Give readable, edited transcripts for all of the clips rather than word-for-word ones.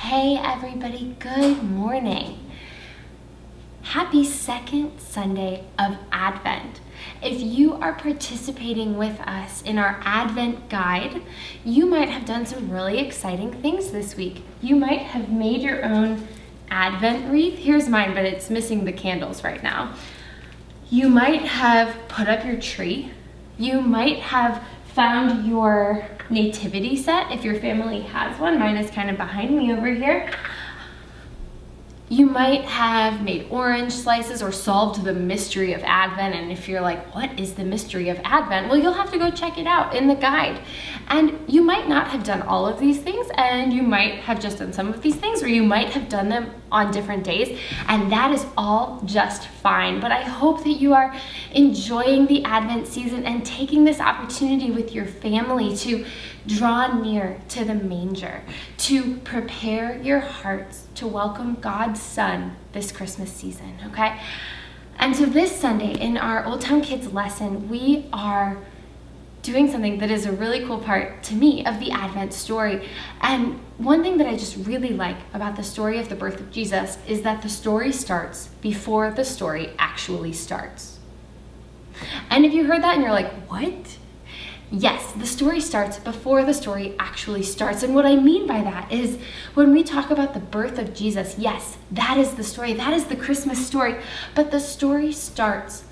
Hey everybody, good morning. Happy second Sunday of Advent. If you are participating with us in our Advent guide, you might have done some really exciting things this week. You might have made your own Advent wreath. Here's mine, but it's missing the candles right now. You might have put up your tree. You might have found your nativity set if your family has one. Mine is kind of behind me over here. You might have made orange slices or solved the mystery of Advent. And if you're like, what is the mystery of Advent? Well, you'll have to go check it out in the guide. And you might not have done all of these things, and you might have just done some of these things, or you might have done them on different days, and that is all just fine. But I hope that you are enjoying the Advent season and taking this opportunity with your family to draw near to the manger, to prepare your hearts to welcome God's Son this Christmas season, okay? And so this Sunday in our Old Town Kids lesson, we are doing something that is a really cool part to me of the Advent story. And one thing that I just really like about the story of the birth of Jesus is that the story starts before the story actually starts. And if you heard that and you're like, what? Yes, the story starts before the story actually starts. And what I mean by that is when we talk about the birth of Jesus, yes, that is the story. That is the Christmas story. But the story starts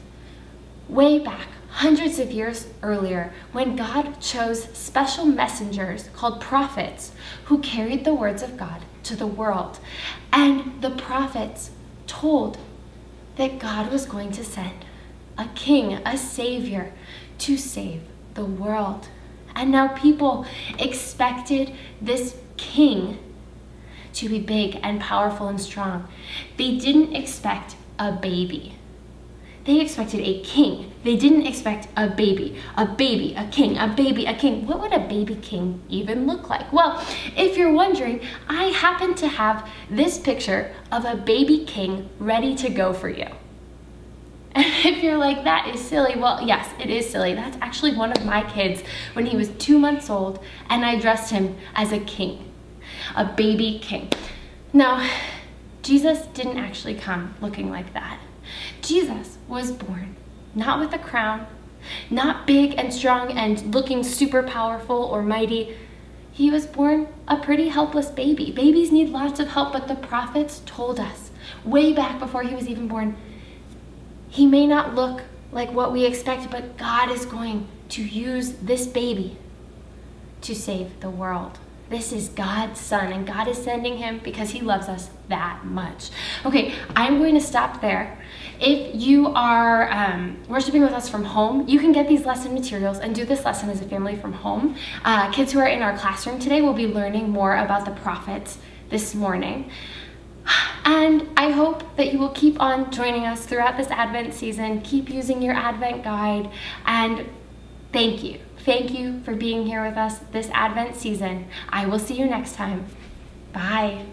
way back, hundreds of years earlier, when God chose special messengers called prophets who carried the words of God to the world. And the prophets told that God was going to send a king, a savior, to save the world. And now people expected this king to be big and powerful and strong. They didn't expect a baby. They expected a king. They didn't expect a baby, a king, a baby, a king. What would a baby king even look like? Well, if you're wondering, I happen to have this picture of a baby king ready to go for you. And if you're like, that is silly, well, yes, it is silly. That's actually one of my kids when he was 2 months old, and I dressed him as a king, a baby king. Now, Jesus didn't actually come looking like that. Jesus was born not with a crown, not big and strong and looking super powerful or mighty. He was born a pretty helpless baby. Babies need lots of help, but the prophets told us way back before he was even born, he may not look like what we expect, but God is going to use this baby to save the world. This is God's Son, and God is sending him because he loves us that much. Okay, I'm going to stop there. If you are worshiping with us from home, you can get these lesson materials and do this lesson as a family from home. Kids who are in our classroom today will be learning more about the prophets this morning. And I hope that you will keep on joining us throughout this Advent season. Keep using your Advent guide, and thank you. Thank you for being here with us this Advent season. I will see you next time. Bye.